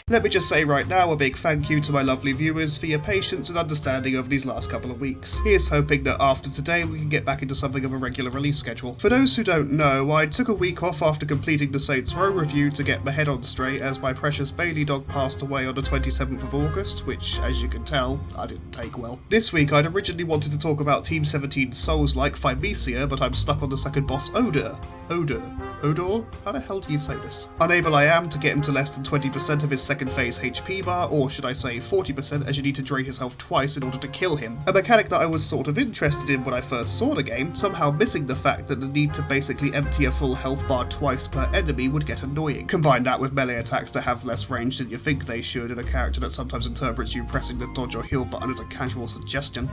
Let me just say right now a big thank you to my lovely viewers for your patience and understanding over these last couple of weeks. Here's hoping that after today we can get back into something of a regular release schedule. For those who don't know, I took a week off after completing the Saints Row review to get my head on straight as my precious Bailey dog passed away on the 27th of August, which, as you can tell, I didn't take well. This week I'd originally wanted to talk about Team 17's Souls-like Thymesia, but I'm stuck on the second boss Odor? How the hell do you say this? Unable I am to get him to less than 20% of his second phase HP bar, or should I say 40%, as you need to drain his health twice in order to kill him. A mechanic that I was sort of interested in when I first saw the game, somehow missing the fact that the need to basically empty a full health bar twice per enemy would get annoying. Combine that with melee attacks to have less range than you think they should, and a character that sometimes interprets you pressing the dodge or heal button as a casual suggestion.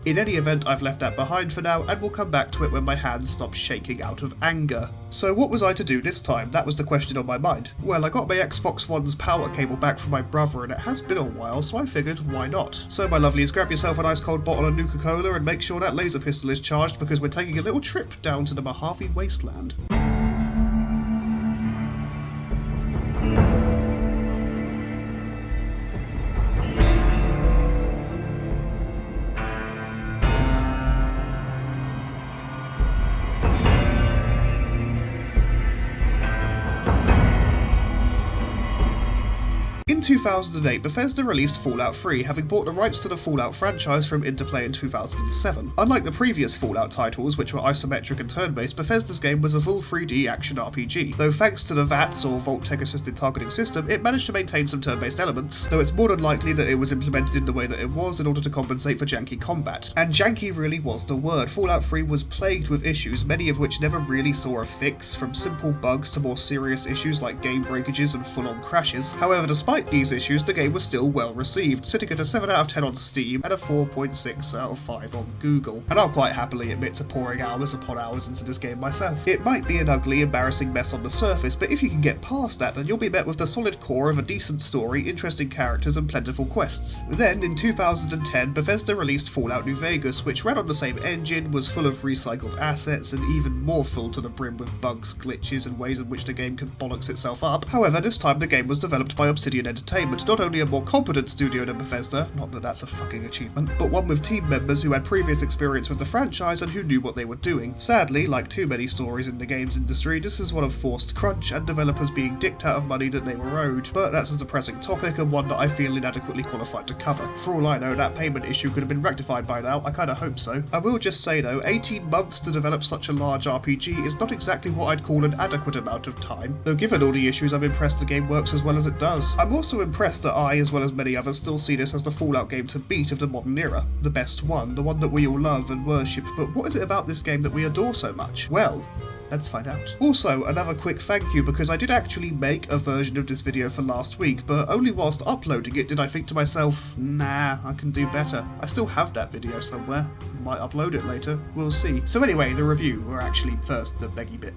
In any event, I've left that behind for now, and will come back to it when my hands stop shaking out of anger. So what was I to do this time? That was the question on my mind. Well, I got my Xbox One's power cable back from my brother, and it has been a while, so I figured, why not? So my lovelies, grab yourself a nice cold bottle of Nuka-Cola and make sure that laser pistol is charged, because we're taking a little trip down to the Mojave Wasteland. In 2008, Bethesda released Fallout 3, having bought the rights to the Fallout franchise from Interplay in 2007. Unlike the previous Fallout titles, which were isometric and turn-based, Bethesda's game was a full 3D action RPG. Though thanks to the VATS, or Vault-Tec Assisted Targeting System, it managed to maintain some turn-based elements, though it's more than likely that it was implemented in the way that it was in order to compensate for janky combat. And janky really was the word. Fallout 3 was plagued with issues, many of which never really saw a fix, from simple bugs to more serious issues like game breakages and full-on crashes. However, despite these issues, the game was still well received, sitting at a 7 out of 10 on Steam and a 4.6 out of 5 on Google. And I'll quite happily admit to pouring hours upon hours into this game myself. It might be an ugly, embarrassing mess on the surface, but if you can get past that, then you'll be met with the solid core of a decent story, interesting characters, and plentiful quests. Then, in 2010, Bethesda released Fallout New Vegas, which ran on the same engine, was full of recycled assets, and even more full to the brim with bugs, glitches, and ways in which the game can bollocks itself up. However, this time the game was developed by Obsidian Entertainment, not only a more competent studio than Bethesda, not that that's a fucking achievement, but one with team members who had previous experience with the franchise and who knew what they were doing. Sadly, like too many stories in the games industry, this is one of forced crunch and developers being dicked out of money that they were owed, but that's a depressing topic and one that I feel inadequately qualified to cover. For all I know, that payment issue could have been rectified by now. I kinda hope so. I will just say though, 18 months to develop such a large RPG is not exactly what I'd call an adequate amount of time. Though given all the issues, I'm impressed the game works as well as it does. I'm also impressed that I, as well as many others, still see this as the Fallout game to beat of the modern era. The best one, the one that we all love and worship, but what is it about this game that we adore so much? Well, let's find out. Also, another quick thank you, because I did actually make a version of this video for last week, but only whilst uploading it did I think to myself, nah, I can do better. I still have that video somewhere. Might upload it later, we'll see. So anyway, the review, or actually first the beggy bit.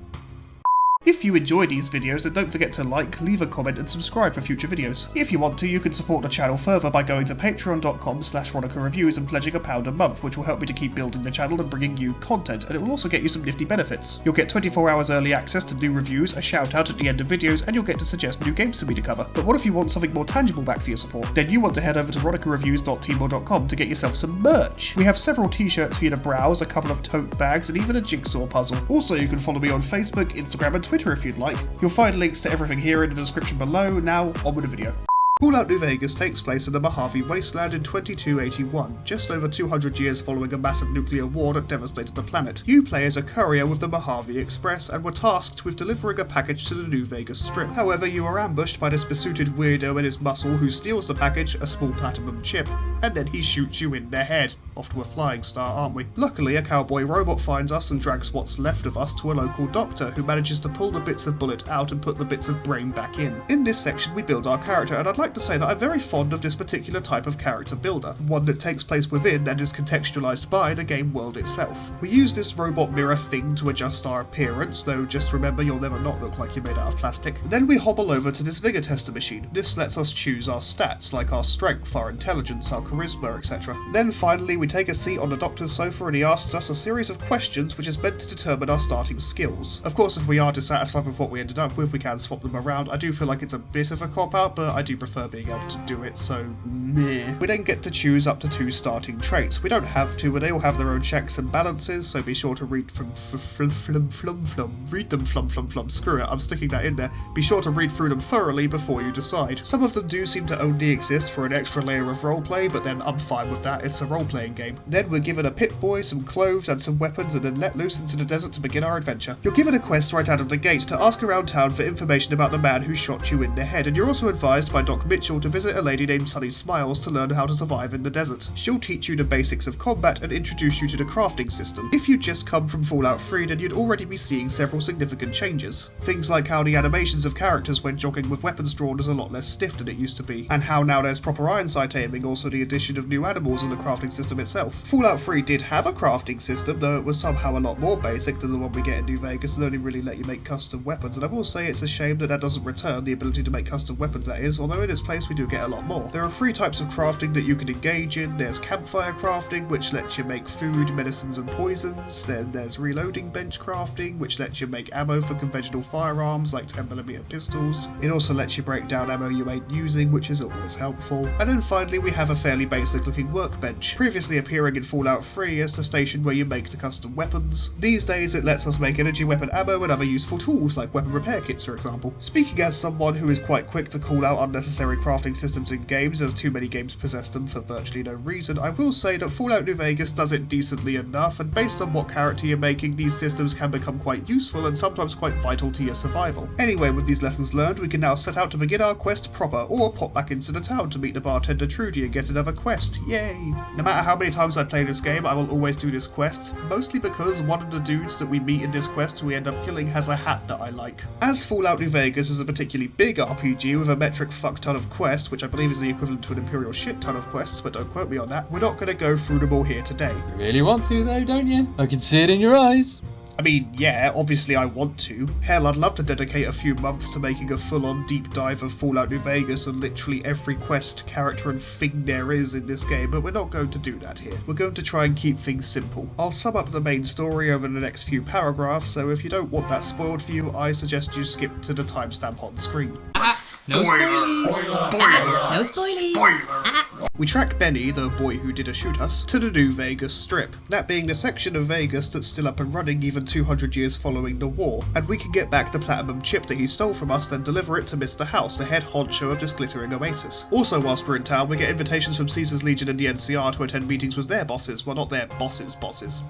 If you enjoy these videos, then don't forget to like, leave a comment and subscribe for future videos. If you want to, you can support the channel further by going to patreon.com/RonicaReviews and pledging £1 a month, which will help me to keep building the channel and bringing you content, and it will also get you some nifty benefits. You'll get 24 hours early access to new reviews, a shout out at the end of videos, and you'll get to suggest new games for me to cover. But what if you want something more tangible back for your support? Then you want to head over to ronicareviews.teamor.com to get yourself some merch. We have several t-shirts for you to browse, a couple of tote bags, and even a jigsaw puzzle. Also, you can follow me on Facebook, Instagram, and Twitter if you'd like. You'll find links to everything here in the description below. Now, on with the video. Fallout New Vegas takes place in the Mojave Wasteland in 2281, just over 200 years following a massive nuclear war that devastated the planet. You play as a courier with the Mojave Express and were tasked with delivering a package to the New Vegas Strip. However, you are ambushed by this besooted weirdo and his muscle who steals the package, a small platinum chip, and then he shoots you in the head. Off to a flying start, aren't we? Luckily, a cowboy robot finds us and drags what's left of us to a local doctor who manages to pull the bits of bullet out and put the bits of brain back in. In this section, we build our character, and I'd like like to say that I'm very fond of this particular type of character builder, one that takes place within and is contextualized by the game world itself. We use this robot mirror thing to adjust our appearance, though just remember you'll never not look like you're made out of plastic. Then we hobble over to this vigor tester machine. This lets us choose our stats, like our strength, our intelligence, our charisma, etc. Then finally we take a seat on the doctor's sofa and he asks us a series of questions which is meant to determine our starting skills. Of course, if we are dissatisfied with what we ended up with, we can swap them around. I do feel like it's a bit of a cop-out, but I do prefer being able to do it, so meh. We then get to choose up to 2 starting traits. We don't have to, but they all have their own checks and balances, so be sure to read screw it, I'm sticking that in there. Be sure to read through them thoroughly before you decide. Some of them do seem to only exist for an extra layer of roleplay, but then I'm fine with that, it's a role-playing game. Then we're given a Pip-Boy, some clothes and some weapons, and then let loose into the desert to begin our adventure. You're given a quest right out of the gate to ask around town for information about the man who shot you in the head, and you're also advised by Doc Mitchell to visit a lady named Sunny Smiles to learn how to survive in the desert. She'll teach you the basics of combat and introduce you to the crafting system. If you'd just come from Fallout 3, then you'd already be seeing several significant changes. Things like how the animations of characters when jogging with weapons drawn is a lot less stiff than it used to be, and how now there's proper iron sight aiming, also the addition of new animals in the crafting system itself. Fallout 3 did have a crafting system, though it was somehow a lot more basic than the one we get in New Vegas and only really let you make custom weapons, and I will say it's a shame that doesn't return, the ability to make custom weapons that is, although in its place we do get a lot more. There are 3 types of crafting that you can engage in. There's campfire crafting, which lets you make food, medicines and poisons. Then there's reloading bench crafting, which lets you make ammo for conventional firearms like 10mm pistols. It also lets you break down ammo you ain't using, which is always helpful. And then finally we have a fairly basic looking workbench, previously appearing in Fallout 3 as the station where you make the custom weapons. These days it lets us make energy weapon ammo and other useful tools like weapon repair kits, for example. Speaking as someone who is quite quick to call out unnecessary crafting systems in games, as too many games possess them for virtually no reason, I will say that Fallout New Vegas does it decently enough, and based on what character you're making, these systems can become quite useful and sometimes quite vital to your survival. Anyway, with these lessons learned, we can now set out to begin our quest proper, or pop back into the town to meet the bartender Trudy and get another quest. Yay! No matter how many times I play this game, I will always do this quest, mostly because one of the dudes that we meet in this quest who we end up killing has a hat that I like. As Fallout New Vegas is a particularly big RPG with a metric fuck ton of quests, which I believe is the equivalent to an Imperial shit ton of quests, but don't quote me on that, we're not going to go through them all here today. You really want to though, don't you? I can see it in your eyes. I mean, yeah, obviously I want to. Hell, I'd love to dedicate a few months to making a full-on deep dive of Fallout New Vegas and literally every quest, character and thing there is in this game, but we're not going to do that here. We're going to try and keep things simple. I'll sum up the main story over the next few paragraphs, so if you don't want that spoiled for you, I suggest you skip to the timestamp on screen. No spoilies! No spoilies! We track Benny, the boy who did shoot us, to the New Vegas Strip, that being the section of Vegas that's still up and running even 200 years following the war, and we can get back the platinum chip that he stole from us, then deliver it to Mr. House, the head honcho of this glittering oasis. Also, whilst we're in town, we get invitations from Caesar's Legion and the NCR to attend meetings with their bosses. Well, not their bosses.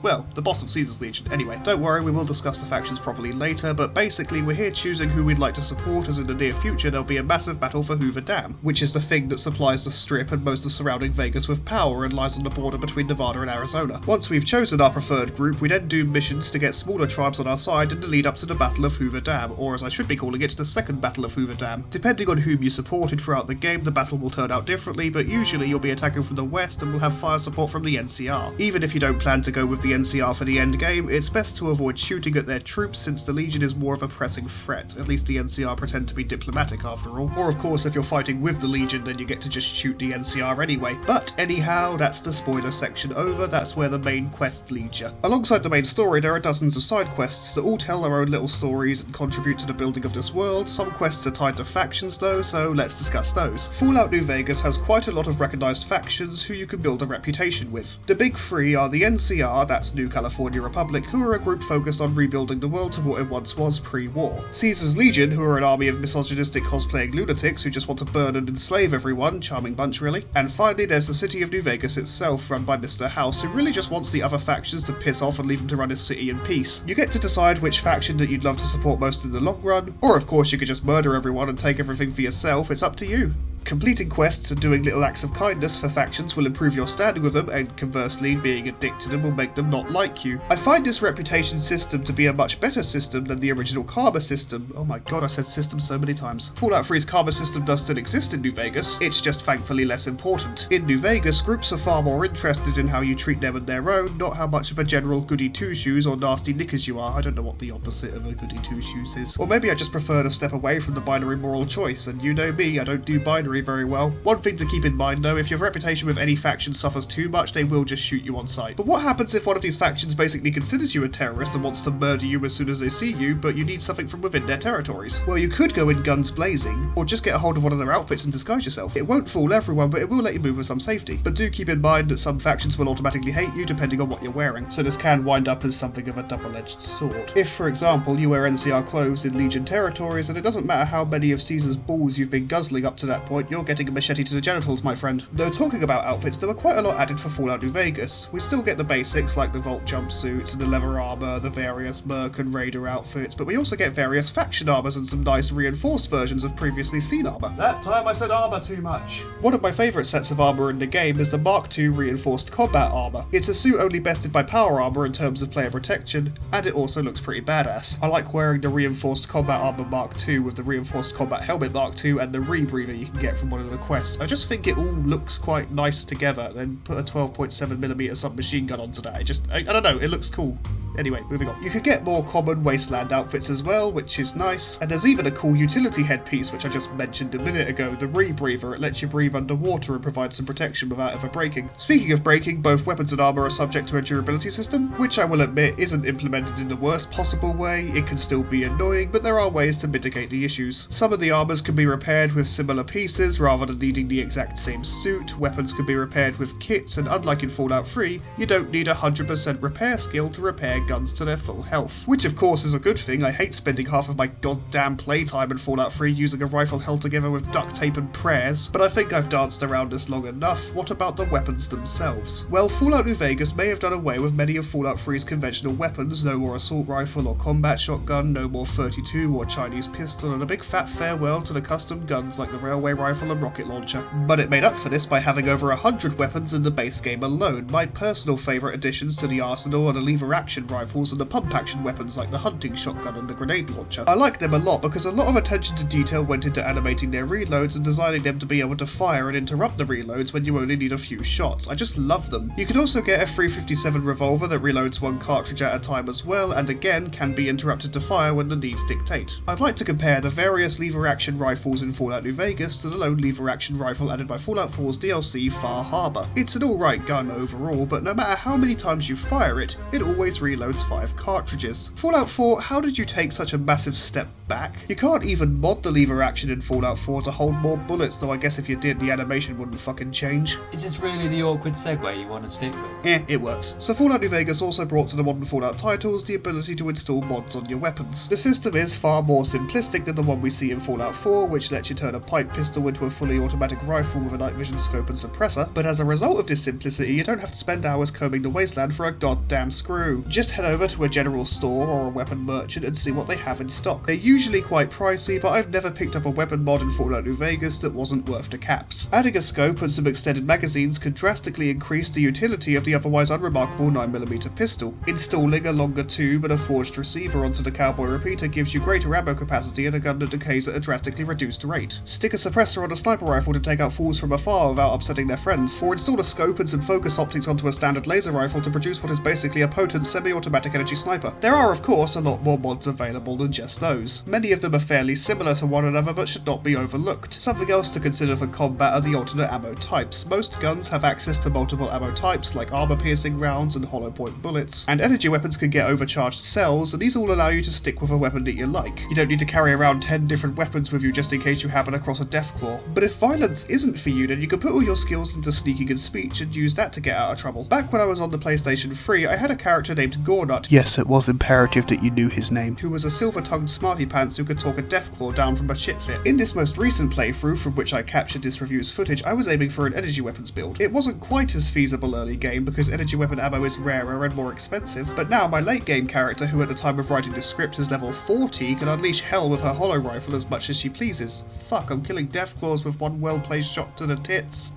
Well, the boss of Caesar's Legion. Anyway, don't worry, we will discuss the factions properly later, but basically we're here choosing who we'd like to support, as in the near future there'll be a massive battle for Hoover Dam, which is the thing that supplies the Strip and most of surrounding Vegas with power and lies on the border between Nevada and Arizona. Once we've chosen our preferred group, we then do missions to get smaller tribes on our side in the lead up to the Battle of Hoover Dam, or as I should be calling it, the second Battle of Hoover Dam. Depending on whom you supported throughout the game, the battle will turn out differently, but usually you'll be attacking from the west and will have fire support from the NCR. Even if you don't plan to go with the NCR for the end game, it's best to avoid shooting at their troops since the Legion is more of a pressing threat. At least the NCR pretend to be diplomatic after all. Or of course, if you're fighting with the Legion, then you get to just shoot the NCR anyway. But anyhow, that's the spoiler section over. That's where the main quest leads you. Alongside the main story, there are dozens of side quests that all tell their own little stories and contribute to the building of this world. Some quests are tied to factions though, so let's discuss those. Fallout New Vegas has quite a lot of recognised factions who you can build a reputation with. The big three are the NCR, that's New California Republic, who are a group focused on rebuilding the world to what it once was pre-war. Caesar's Legion, who are an army of misogynistic cosplaying lunatics who just want to burn and enslave everyone, charming bunch really. And finally there's the city of New Vegas itself, run by Mr. House, who really just wants the other factions to piss off and leave him to run his city in peace. You get to decide which faction that you'd love to support most in the long run, or of course you could just murder everyone and take everything for yourself, it's up to you. Completing quests and doing little acts of kindness for factions will improve your standing with them, and conversely, being a dick to them will make them not like you. I find this reputation system to be a much better system than the original karma system. Oh my god, I said system so many times. Fallout 3's karma system does still exist in New Vegas, it's just thankfully less important. In New Vegas, groups are far more interested in how you treat them and their own, not how much of a general goody two-shoes or nasty knickers you are. I don't know what the opposite of a goody two-shoes is. Or maybe I just prefer to step away from the binary moral choice, and you know me, I don't do binary very well. One thing to keep in mind though, if your reputation with any faction suffers too much, they will just shoot you on sight. But what happens if one of these factions basically considers you a terrorist and wants to murder you as soon as they see you, but you need something from within their territories? Well, you could go in guns blazing, or just get a hold of one of their outfits and disguise yourself. It won't fool everyone, but it will let you move with some safety. But do keep in mind that some factions will automatically hate you depending on what you're wearing, so this can wind up as something of a double-edged sword. If, for example, you wear NCR clothes in Legion territories, and it doesn't matter how many of Caesar's balls you've been guzzling up to that point, you're getting a machete to the genitals, my friend. Though talking about outfits, there were quite a lot added for Fallout New Vegas. We still get the basics like the Vault jumpsuits and the leather armor, the various Merc and Raider outfits, but we also get various faction armors and some nice reinforced versions of previously seen armor. That time I said armor too much. One of my favourite sets of armor in the game is the Mark II reinforced combat armor. It's a suit only bested by power armor in terms of player protection, and it also looks pretty badass. I like wearing the reinforced combat armor Mark II with the reinforced combat helmet Mark II and the rebreather you can get from one of the quests. I just think it all looks quite nice together, then put a 12.7mm submachine gun onto that. I don't know, it looks cool. Anyway, moving on. You can get more common Wasteland outfits as well, which is nice, and there's even a cool utility headpiece which I just mentioned a minute ago, the rebreather. It lets you breathe underwater and provides some protection without ever breaking. Speaking of breaking, both weapons and armor are subject to a durability system, which I will admit isn't implemented in the worst possible way. It can still be annoying, but there are ways to mitigate the issues. Some of the armors can be repaired with similar pieces rather than needing the exact same suit. Weapons can be repaired with kits, and unlike in Fallout 3, you don't need 100% repair skill to repair guns to their full health. Which of course is a good thing. I hate spending half of my goddamn playtime in Fallout 3 using a rifle held together with duct tape and prayers, but I think I've danced around this long enough. What about the weapons themselves? Well, Fallout New Vegas may have done away with many of Fallout 3's conventional weapons, no more assault rifle or combat shotgun, no more 32 or Chinese pistol, and a big fat farewell to the custom guns like the railway rifle and rocket launcher. But it made up for this by having over 100 weapons in the base game alone. My personal favourite additions to the arsenal are the lever action rifles and the pump action weapons like the hunting shotgun and the grenade launcher. I like them a lot because a lot of attention to detail went into animating their reloads and designing them to be able to fire and interrupt the reloads when you only need a few shots. I just love them. You can also get a 357 revolver that reloads one cartridge at a time as well, and again can be interrupted to fire when the needs dictate. I'd like to compare the various lever action rifles in Fallout New Vegas to the lone lever action rifle added by Fallout 4's DLC Far Harbor. It's an alright gun overall, but no matter how many times you fire it, it always reloads 5 cartridges. Fallout 4, how did you take such a massive step back? You can't even mod the lever action in Fallout 4 to hold more bullets, though I guess if you did, the animation wouldn't fucking change. Is this really the awkward segue you want to stick with? It works. So Fallout New Vegas also brought to the modern Fallout titles the ability to install mods on your weapons. The system is far more simplistic than the one we see in Fallout 4, which lets you turn a pipe pistol into a fully automatic rifle with a night vision scope and suppressor, but as a result of this simplicity, you don't have to spend hours combing the wasteland for a goddamn screw. Just head over to a general store or a weapon merchant and see what they have in stock. They're usually quite pricey, but I've never picked up a weapon mod in Fallout New Vegas that wasn't worth the caps. Adding a scope and some extended magazines could drastically increase the utility of the otherwise unremarkable 9mm pistol. Installing a longer tube and a forged receiver onto the cowboy repeater gives you greater ammo capacity and a gun that decays at a drastically reduced rate. Stick a suppressor on a sniper rifle to take out fools from afar without upsetting their friends, or install a scope and some focus optics onto a standard laser rifle to produce what is basically a potent semi-automatic energy sniper. There are of course a lot more mods available than just those. Many of them are fairly similar to one another but should not be overlooked. Something else to consider for combat are the alternate ammo types. Most guns have access to multiple ammo types like armor-piercing rounds and hollow-point bullets, and energy weapons can get overcharged cells, and these all allow you to stick with a weapon that you like. You don't need to carry around 10 different weapons with you just in case you happen across a deathclaw. But if violence isn't for you, then you can put all your skills into sneaking and speech and use that to get out of trouble. Back when I was on the PlayStation 3, I had a character named Gornut. Yes, it was imperative that you knew his name. Who was a silver-tongued smarty pants who could talk a Deathclaw down from a chip fit. In this most recent playthrough, from which I captured this review's footage, I was aiming for an energy weapons build. It wasn't quite as feasible early game because energy weapon ammo is rarer and more expensive, but now my late game character, who at the time of writing this script is level 40, can unleash hell with her hollow rifle as much as she pleases. Fuck, I'm killing Deathclaws with one well-placed shot to the tits.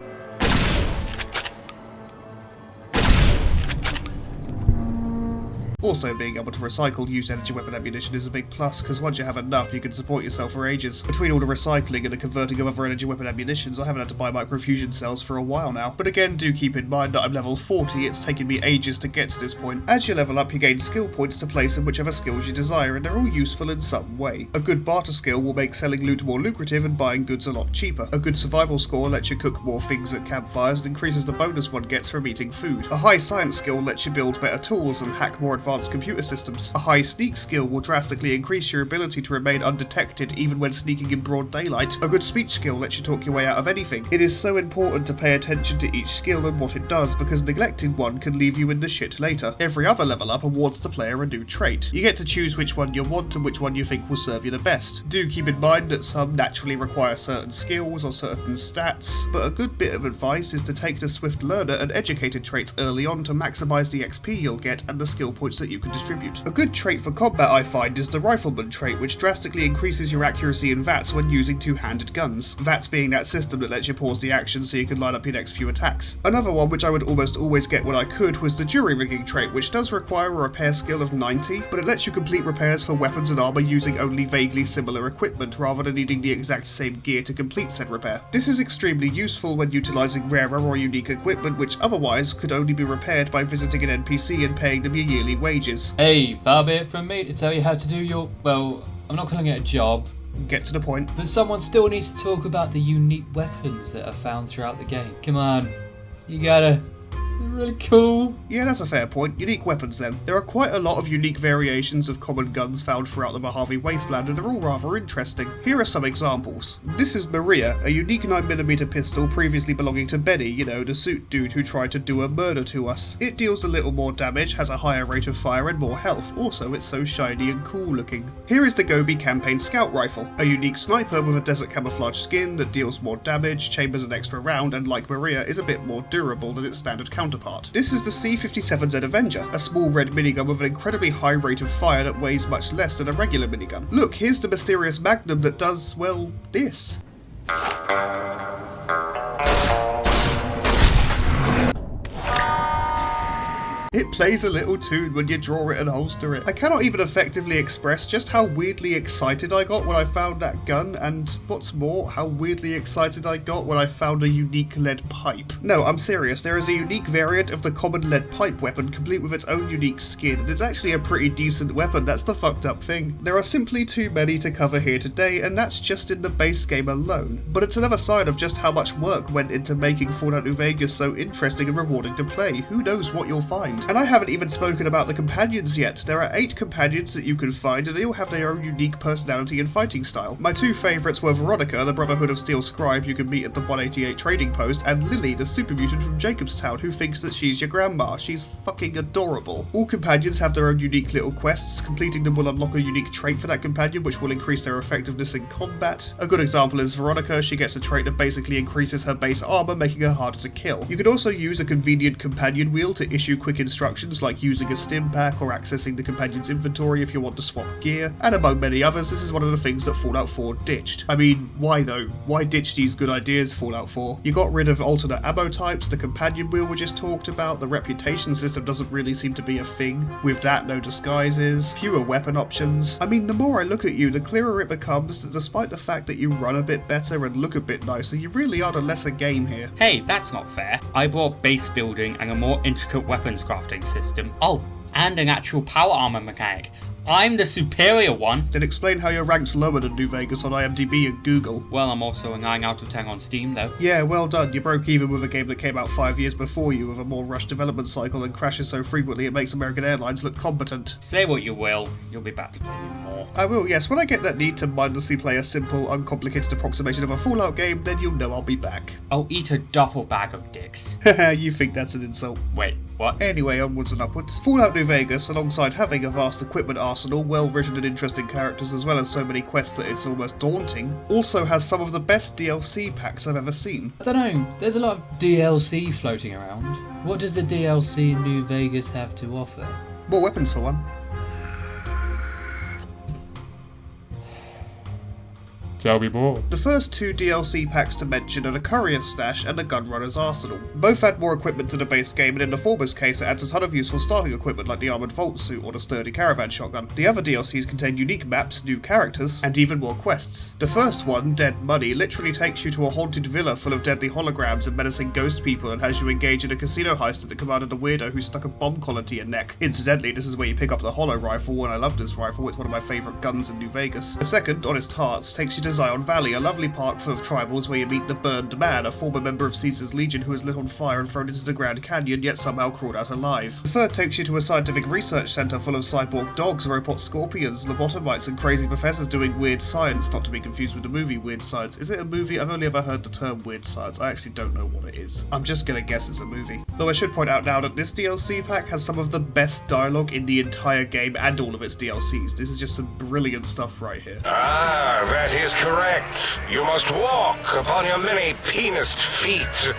Also, being able to recycle used energy weapon ammunition is a big plus, because once you have enough, you can support yourself for ages. Between all the recycling and the converting of other energy weapon ammunitions, I haven't had to buy microfusion cells for a while now. But again, do keep in mind that I'm level 40, it's taken me ages to get to this point. As you level up, you gain skill points to place in whichever skills you desire, and they're all useful in some way. A good barter skill will make selling loot more lucrative and buying goods a lot cheaper. A good survival score lets you cook more things at campfires and increases the bonus one gets from eating food. A high science skill lets you build better tools and hack more advanced computer systems. A high sneak skill will drastically increase your ability to remain undetected even when sneaking in broad daylight. A good speech skill lets you talk your way out of anything. It is so important to pay attention to each skill and what it does, because neglecting one can leave you in the shit later. Every other level up awards the player a new trait. You get to choose which one you want and which one you think will serve you the best. Do keep in mind that some naturally require certain skills or certain stats, but a good bit of advice is to take the swift learner and educated traits early on to maximise the XP you'll get and the skill points that you can distribute. A good trait for combat I find is the rifleman trait, which drastically increases your accuracy in VATS when using two-handed guns. VATS being that system that lets you pause the action so you can line up your next few attacks. Another one which I would almost always get when I could was the jury-rigging trait, which does require a repair skill of 90, but it lets you complete repairs for weapons and armour using only vaguely similar equipment rather than needing the exact same gear to complete said repair. This is extremely useful when utilising rarer or unique equipment which otherwise could only be repaired by visiting an NPC and paying them your yearly wages. Hey, far be it from me to tell you how to do your, well, I'm not calling it a job. Get to the point. But someone still needs to talk about the unique weapons that are found throughout the game. Come on, you gotta. They're really cool. Yeah, that's a fair point. Unique weapons then. There are quite a lot of unique variations of common guns found throughout the Mojave Wasteland, and they're all rather interesting. Here are some examples. This is Maria, a unique 9mm pistol previously belonging to Benny, you know, the suit dude who tried to do a murder to us. It deals a little more damage, has a higher rate of fire and more health. Also, it's so shiny and cool looking. Here is the Gobi Campaign Scout Rifle, a unique sniper with a desert camouflage skin that deals more damage, chambers an extra round, and like Maria, is a bit more durable than its standard counterpart. This is the C-57Z Avenger, a small red minigun with an incredibly high rate of fire that weighs much less than a regular minigun. Look, here's the mysterious Magnum that does, well, this. It plays a little tune when you draw it and holster it. I cannot even effectively express just how weirdly excited I got when I found that gun, and what's more, how weirdly excited I got when I found a unique lead pipe. No, I'm serious, there is a unique variant of the common lead pipe weapon complete with its own unique skin, and it's actually a pretty decent weapon, that's the fucked up thing. There are simply too many to cover here today, and that's just in the base game alone. But it's another side of just how much work went into making Fallout New Vegas so interesting and rewarding to play. Who knows what you'll find. And I haven't even spoken about the companions yet. There are 8 companions that you can find, and they all have their own unique personality and fighting style. My 2 favourites were Ronica, the Brotherhood of Steel Scribe you can meet at the 188 trading post, and Lily, the super mutant from Jacobstown who thinks that she's your grandma. She's fucking adorable. All companions have their own unique little quests. Completing them will unlock a unique trait for that companion which will increase their effectiveness in combat. A good example is Veronica. She gets a trait that basically increases her base armour, making her harder to kill. You can also use a convenient companion wheel to issue quick instructions like using a stim pack or accessing the companion's inventory if you want to swap gear, and among many others, this is one of the things that Fallout 4 ditched. I mean, why though? Why ditch these good ideas, Fallout 4? You got rid of alternate ammo types, the companion wheel we just talked about, the reputation system doesn't really seem to be a thing. With that, no disguises, fewer weapon options. I mean, the more I look at you, the clearer it becomes that despite the fact that you run a bit better and look a bit nicer, you really are the lesser game here. Hey, that's not fair. I brought base building and a more intricate weapons crafting system. Oh, and an actual power armor mechanic. I'm the superior one. Then explain how you're ranked lower than New Vegas on IMDb and Google. Well, I'm also a 9 out of 10 on Steam, though. Yeah, well done. You broke even with a game that came out 5 years before you with a more rushed development cycle and crashes so frequently it makes American Airlines look competent. Say what you will, you'll be back to play me more. I will, yes. When I get that need to mindlessly play a simple, uncomplicated approximation of a Fallout game, then you'll know I'll be back. I'll eat a duffel bag of dicks. You think that's an insult? Wait, what? Anyway, onwards and upwards. Fallout New Vegas, alongside having a vast equipment arsenal, well-written and interesting characters, as well as so many quests that it's almost daunting, also has some of the best DLC packs I've ever seen. I don't know, there's a lot of DLC floating around. What does the DLC in New Vegas have to offer? More weapons for one. Tell me more. The first two DLC packs to mention are the Courier's Stash and the Gunrunner's Arsenal. Both add more equipment to the base game, and in the former's case it adds a ton of useful starting equipment like the Armoured Vault Suit or the Sturdy Caravan Shotgun. The other DLCs contain unique maps, new characters, and even more quests. The first one, Dead Money, literally takes you to a haunted villa full of deadly holograms and menacing ghost people and has you engage in a casino heist at the command of the weirdo who stuck a bomb collar to your neck. Incidentally, this is where you pick up the Holo Rifle, and I love this rifle, it's one of my favourite guns in New Vegas. The second, Honest Hearts, takes you to Zion Valley, a lovely park full of tribals where you meet the Burned Man, a former member of Caesar's Legion who was lit on fire and thrown into the Grand Canyon yet somehow crawled out alive. The third takes you to a scientific research centre full of cyborg dogs, robot scorpions, lobotomites and crazy professors doing weird science, not to be confused with the movie Weird Science. Is it a movie? I've only ever heard the term Weird Science. I actually don't know what it is. I'm just gonna guess it's a movie. Though I should point out now that this DLC pack has some of the best dialogue in the entire game and all of its DLCs. This is just some brilliant stuff right here. Ah, that is correct. You must walk upon your many penised feet,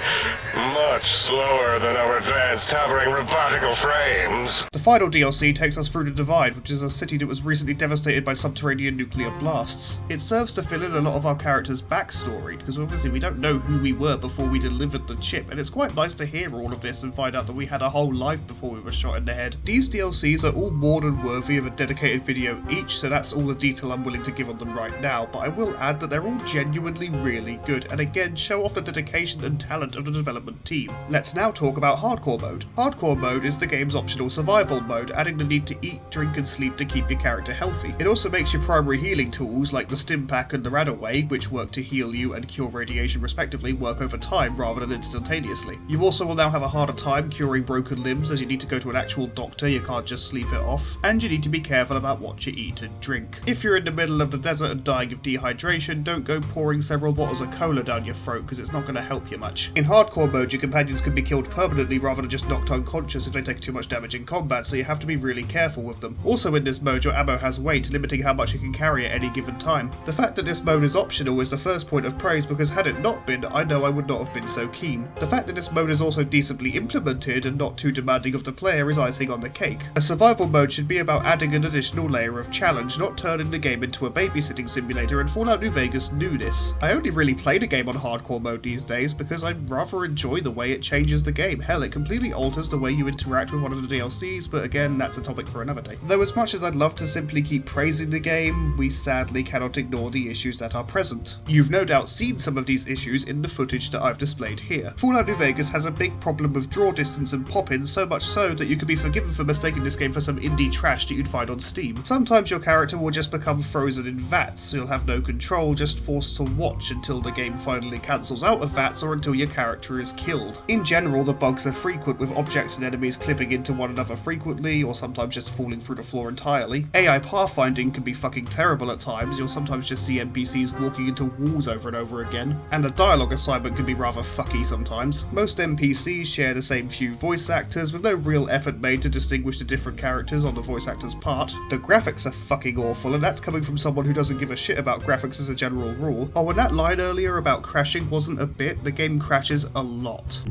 much slower than our advanced hovering robotical frames. The final DLC takes us through the Divide, which is a city that was recently devastated by subterranean nuclear blasts. It serves to fill in a lot of our characters' backstory, because obviously we don't know who we were before we delivered the chip, and it's quite nice to hear all of this and find out that we had a whole life before we were shot in the head. These DLCs are all more than worthy of a dedicated video each, so that's all the detail I'm willing to give on them right now, but I will add that they're all genuinely really good, and again show off the dedication and talent of the development team. Let's now talk about Hardcore Mode. Hardcore Mode is the game's optional survival mode, adding the need to eat, drink and sleep to keep your character healthy. It also makes your primary healing tools like the Stim Pack and the Radaway, which work to heal you and cure radiation respectively, work over time rather than instantaneously. You also will now have a harder time curing broken limbs as you need to go to an actual doctor, you can't just sleep it off, and you need to be careful about what you eat and drink. If you're in the middle of the desert and dying of dehydration, don't go pouring several bottles of cola down your throat because it's not going to help you much. In hardcore mode, your companions can be killed permanently rather than just knocked unconscious if they take too much damage in combat, so you have to be really careful with them. Also in this mode, your ammo has weight, limiting how much you can carry at any given time. The fact that this mode is optional is the first point of praise, because had it not been, I know I would not have been so keen. The fact that this mode is also decently implemented and not too demanding of the player is icing on the cake. A survival mode should be about adding an additional layer of challenge, not turning the game into a babysitting simulator, and Fallout New Vegas knew this. I only really play the game on hardcore mode these days because I rather enjoy the way it changes the game. Hell, it completely alters the way you interact with one of the DLCs, but again, that's a topic for another day. Though as much as I'd love to simply keep praising the game, we sadly cannot ignore the issues that are present. You've no doubt seen some of these issues in the footage that I've displayed here. Fallout New Vegas has a big problem with draw distance and pop-ins, so much so that you could be forgiven for mistaking this game for some indie trash that you'd find on Steam. Sometimes your character will just become frozen in vats, so you'll have no control, just forced to watch until the game finally cancels out of vats or until your character is killed. In general, the bugs are frequent, with objects and enemies clipping into one another frequently, or sometimes just falling through the floor entirely. AI pathfinding can be fucking terrible at times, you'll sometimes just see NPCs walking into walls over and over again, and a dialogue assignment can be rather fucky sometimes. Most NPCs share the same few voice actors, with no real effort made to distinguish the different characters on the voice actor's part. The graphics are fucking awful, and that's coming from someone who doesn't give a shit about graphics as a general rule. Oh, and that line earlier about crashing wasn't a bit, the game crashes a lot.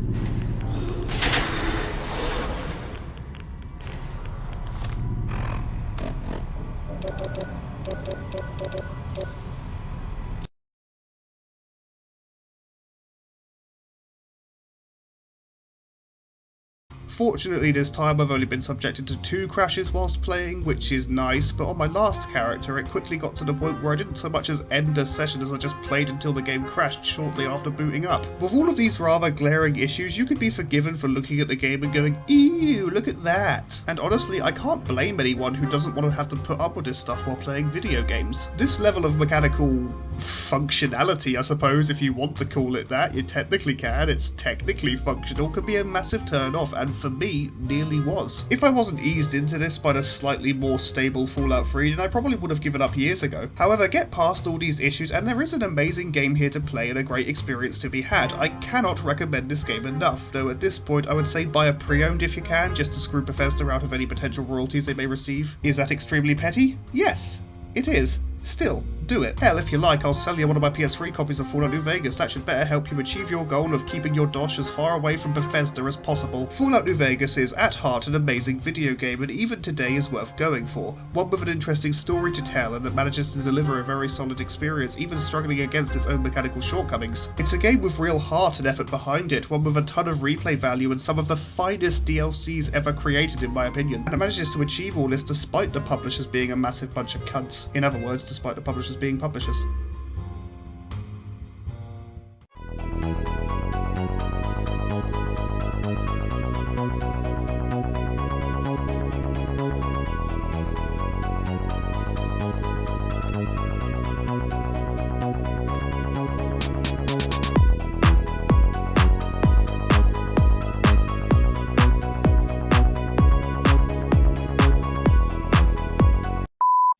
Fortunately this time I've only been subjected to 2 crashes whilst playing, which is nice, but on my last character it quickly got to the point where I didn't so much as end a session as I just played until the game crashed shortly after booting up. With all of these rather glaring issues, you could be forgiven for looking at the game and going, ew, look at that. And honestly, I can't blame anyone who doesn't want to have to put up with this stuff while playing video games. This level of mechanical functionality, I suppose, if you want to call it that, you technically can, it's technically functional, could be a massive turn off, and for me, nearly was. If I wasn't eased into this by the slightly more stable Fallout 3, then I probably would have given up years ago. However, get past all these issues and there is an amazing game here to play and a great experience to be had. I cannot recommend this game enough, though at this point I would say buy a pre-owned if you can, just to screw Bethesda out of any potential royalties they may receive. Is that extremely petty? Yes, it is. Still, do it. Hell, if you like, I'll sell you one of my PS3 copies of Fallout New Vegas. That should better help you achieve your goal of keeping your dosh as far away from Bethesda as possible. Fallout New Vegas is, at heart, an amazing video game, and even today is worth going for. One with an interesting story to tell, and that manages to deliver a very solid experience, even struggling against its own mechanical shortcomings. It's a game with real heart and effort behind it, one with a ton of replay value and some of the finest DLCs ever created in my opinion. And it manages to achieve all this despite the publishers being a massive bunch of cunts. In other words, despite the publishers being publishers.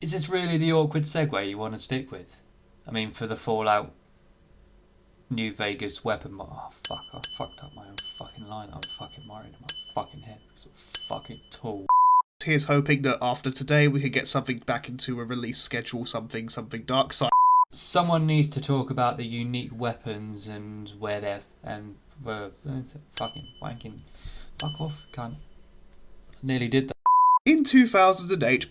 Is this really the awkward segue you want to stick with? I mean, for the Fallout New Vegas weapon oh fuck, I fucked up my own fucking line. I'm fucking worried in my fucking head. It's a fucking tool. Here's hoping that after today we could get something back into a release schedule, something dark side. Someone needs to talk about the unique weapons and where they're fucking wanking. Fuck off, cunt. Nearly did that. In 2008,